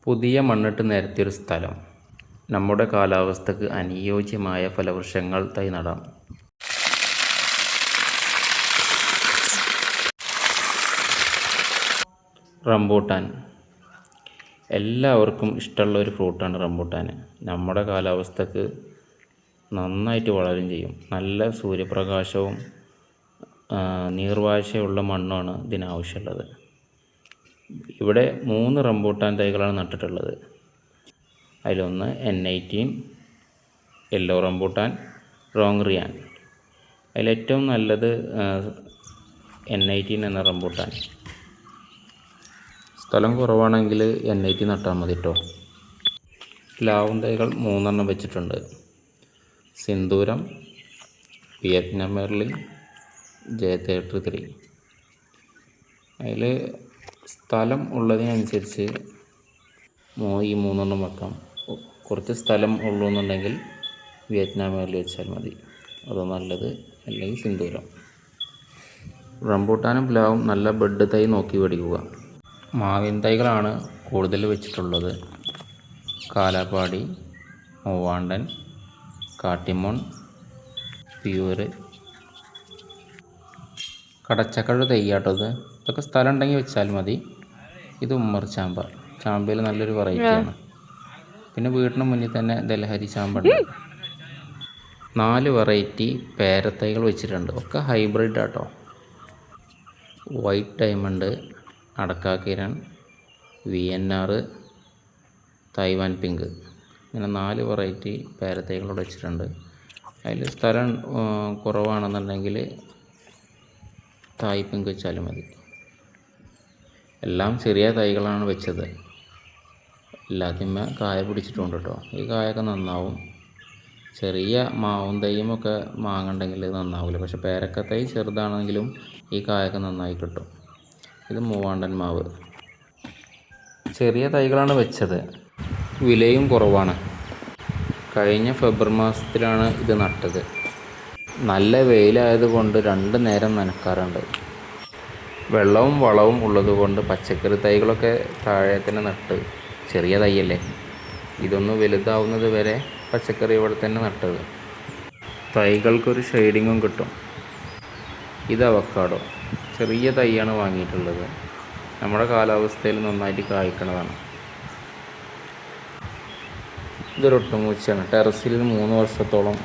പുതിയ മണ്ണിട്ട് നിരത്തിയൊരു സ്ഥലം. നമ്മുടെ കാലാവസ്ഥക്ക് അനുയോജ്യമായ ഫലവൃക്ഷങ്ങൾ തൈ നടാം. റംബൂട്ടാൻ എല്ലാവർക്കും ഇഷ്ടമുള്ള ഒരു ഫ്രൂട്ടാണ് റംബൂട്ടാൻ. നമ്മുടെ കാലാവസ്ഥക്ക് നന്നായിട്ട് വളരും ചെയ്യും. നല്ല സൂര്യപ്രകാശവും നീർവാഴ്ചയുള്ള മണ്ണാണ് ഇതിനാവശ്യമുള്ളത്. ഇവിടെ 3 റംബൂട്ടാൻ തൈകളാണ് നട്ടിട്ടുള്ളത്. അതിലൊന്ന് N18, യെല്ലോ റംബൂട്ടാൻ, റോങ്റിയാൻ. അതിലേറ്റവും നല്ലത് N18 എന്ന റംബൂട്ടാൻ. സ്ഥലം കുറവാണെങ്കിൽ N18 നട്ടാൽ മതി കേട്ടോ. പ്ലാവും തൈകൾ 3 വെച്ചിട്ടുണ്ട്. സിന്ദൂരം, വിയറ്റ്നാം മെർലി, J33. അതിൽ സ്ഥലം ഉള്ളതിനനുസരിച്ച് ഈ 3 വെക്കാം. കുറച്ച് സ്ഥലം ഉള്ളൂ എന്നുണ്ടെങ്കിൽ വിയറ്റ്നാം മെർലി വെച്ചാൽ മതി, അത് നല്ലത്. അല്ലെങ്കിൽ സിന്ദൂരം. റംബൂട്ടാനും പ്ലാവും നല്ല ബെഡ് തൈ നോക്കി മേടിക്കുക. മാവിൻ തൈകളാണ് കൂടുതൽ വെച്ചിട്ടുള്ളത്. കാലാപ്പാടി, മൂവാണ്ടൻ, കാട്ടിമോൺ, പ്യൂര്, കടച്ചക്കഴ തൈയാട്ടത്. ഇതൊക്കെ സ്ഥലം ഉണ്ടെങ്കിൽ വെച്ചാൽ മതി. ഇത് ഉമ്മർ ചാമ്പ. ചാമ്പയിൽ നല്ലൊരു വെറൈറ്റിയാണ്. പിന്നെ വീടിന് മുന്നിൽ തന്നെ ദലഹരി ചാമ്പുണ്ട്. 4 വെറൈറ്റി പേരത്തൈകൾ വെച്ചിട്ടുണ്ട്. ഒക്കെ ഹൈബ്രിഡ് ആട്ടോ. വൈറ്റ് ഡയമണ്ട്, അടക്കാക്കിരൺ, VNR, തൈവാൻ പിങ്ക്. ഇങ്ങനെ 4 വെറൈറ്റി പേരത്തൈകൾ വെച്ചിട്ടുണ്ട്. അതിൽ സ്ഥലം കുറവാണെന്നുണ്ടെങ്കിൽ തായ് പിങ്ക് വെച്ചാലും മതി. എല്ലാം ചെറിയ തൈകളാണ് വെച്ചത്. എല്ലാത്തിന്മേ കായ പിടിച്ചിട്ടുണ്ട് കേട്ടോ. ഈ കായൊക്കെ നന്നാവും. ചെറിയ മാവും തൈയുമൊക്കെ മാങ്ങണ്ടെങ്കിൽ നന്നാവില്ല. പക്ഷെ പേരക്ക തൈ ചെറുതാണെങ്കിലും ഈ കായൊക്കെ നന്നായി കിട്ടും. ഇത് മൂവാണ്ടൻ മാവ്. ചെറിയ തൈകളാണ് വെച്ചത്. വിലയും കുറവാണ്. കഴിഞ്ഞ ഫെബ്രുവരി മാസത്തിലാണ് ഇത് നട്ടത്. നല്ല വെയിലായതുകൊണ്ട് 2 നേരം നനക്കാറുണ്ട്. വെള്ളവും വളവും ഉള്ളതുകൊണ്ട് പച്ചക്കറി തൈകളൊക്കെ താഴെ തന്നെ നട്ട്. ചെറിയ തൈയല്ലേ, ഇതൊന്ന് വലുതാവുന്നത് വരെ പച്ചക്കറി ഇവിടെ തന്നെ നട്ടത്. തൈകൾക്കൊരു ഷെയ്ഡിങ്ങും കിട്ടും. ഇത് അവക്കാഡോ. ചെറിയ തൈയാണ് വാങ്ങിയിട്ടുള്ളത്. നമ്മുടെ കാലാവസ്ഥയിൽ നന്നായിട്ട് കായ്ക്കണതാണ്. ഇതൊരു ഒട്ടുമൂച്ചയാണ്. ടെറസിൽ 3 വർഷത്തോളം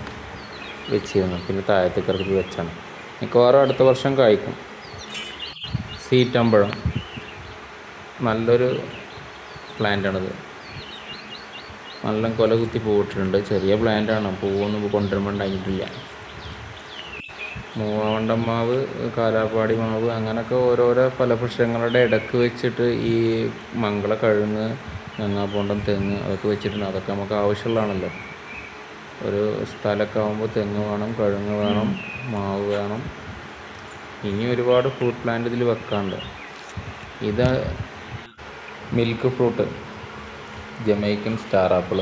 വെച്ചിരുന്നു. പിന്നെ താഴത്തേക്ക് ഇറക്കി വെച്ചാണ്. മിക്കവാറും അടുത്ത വർഷം കായ്ക്കും. സീറ്റമ്പഴം നല്ലൊരു പ്ലാന്റാണിത്. നല്ല കൊല കുത്തി പോയിട്ടുണ്ട്. ചെറിയ പ്ലാന്റാണ്. പൂവൊന്നും കൊണ്ടുവരുമ്പോൾ ഉണ്ടായിട്ടില്ല. മൂവാണ്ടൻ മാവ്, കാലാപ്പാടി മാവ്, അങ്ങനെയൊക്കെ ഓരോരോ ഫലവൃക്ഷങ്ങളുടെ ഇടക്ക് വെച്ചിട്ട് ഈ മംഗളക്കിഴങ്ങ്, ഗംഗാപോണ്ടം, തെങ്ങ് അതൊക്കെ വെച്ചിട്ടുണ്ട്. അതൊക്കെ നമുക്ക് ആവശ്യമുള്ളതാണല്ലോ. ഒരു സ്ഥലമൊക്കെ ആകുമ്പോൾ തെങ്ങ് വേണം, കിഴങ്ങ് വേണം, മാവ് വേണം. ഇനി ഒരുപാട് ഫ്രൂട്ട് പ്ലാന്റ് ഇതിൽ വെക്കാനുണ്ട്. ഇത് milk fruit, Jamaican star apple.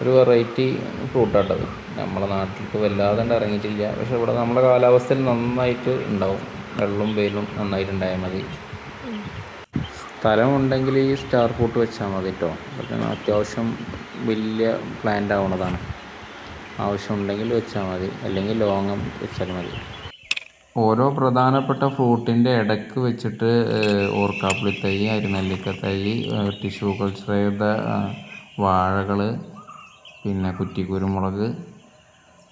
ഒരു വെറൈറ്റി ഫ്രൂട്ടാട്ടത്. നമ്മളെ നാട്ടിലേക്ക് വല്ലാതെ ഇറങ്ങിയിട്ടില്ല. പക്ഷെ ഇവിടെ നമ്മുടെ കാലാവസ്ഥയിൽ നന്നായിട്ട് ഉണ്ടാവും. വെള്ളവും വെയിലും നന്നായിട്ടുണ്ടായാൽ മതി. സ്ഥലമുണ്ടെങ്കിൽ ഈ സ്റ്റാർ ഫ്രൂട്ട് വെച്ചാൽ മതി കേട്ടോ. അതൊക്കെ അത്യാവശ്യം വലിയ പ്ലാന്റ് ആവുന്നതാണ്. ആവശ്യമുണ്ടെങ്കിൽ വെച്ചാൽ മതി, അല്ലെങ്കിൽ ലോങ്ങം വെച്ചാൽ മതി. ഓരോ പ്രധാനപ്പെട്ട ഫ്രൂട്ടിൻ്റെ ഇടയ്ക്ക് വെച്ചിട്ട് ഓർക്കാപ്പുളി തൈ, അരിനെല്ലിക്ക തൈ, ടിഷ്യൂ കൾച്ചർ ചെയ്ത വാഴകൾ, പിന്നെ കുറ്റിക്കുരുമുളക്,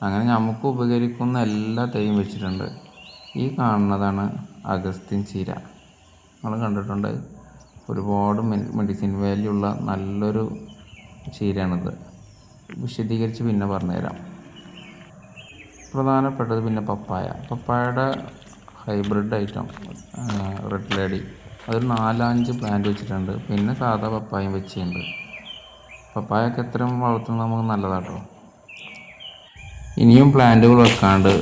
അങ്ങനെ നമുക്ക് ഉപകരിക്കുന്ന എല്ലാ തൈയും വെച്ചിട്ടുണ്ട്. ഈ കാണുന്നതാണ് അഗസ്ത്യൻ ചീര. നമ്മൾ കണ്ടിട്ടുണ്ട്. ഒരുപാട് മെഡിസിൻ വാല്യൂ ഉള്ള നല്ലൊരു ചീരയാണിത്. വിശദീകരിച്ച് പിന്നെ പറഞ്ഞുതരാം. പ്രധാനപ്പെട്ടത് പിന്നെ പപ്പായയുടെ ഹൈബ്രിഡ് ഐറ്റം റെഡ് ലേഡി. അതൊരു 4-5 പ്ലാന്റ് വെച്ചിട്ടുണ്ട്. പിന്നെ സാധാ പപ്പായയും വെച്ചിട്ടുണ്ട്. പപ്പായൊക്കെ എത്രയും വളർത്തുന്നത് നമുക്ക് നല്ലതാട്ടോ. ഇനിയും പ്ലാന്റുകൾ വെക്കാണ്ട്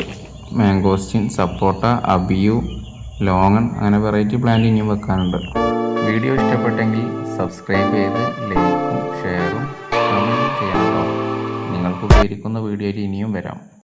മാംഗോസ്റ്റിൻ, സപ്പോട്ട, അബിയു, ലോങ്ങൺ, അങ്ങനെ വെറൈറ്റി പ്ലാന്റ് ഇനിയും വെക്കാനുണ്ട്. വീഡിയോ ഇഷ്ടപ്പെട്ടെങ്കിൽ സബ്സ്ക്രൈബ് ചെയ്ത് ലൈക്കും ഷെയറും കമൻറ്റും ചെയ്യണം. നിങ്ങൾക്ക് ഉപകരിക്കുന്ന വീഡിയോയിൽ ഇനിയും വരാം.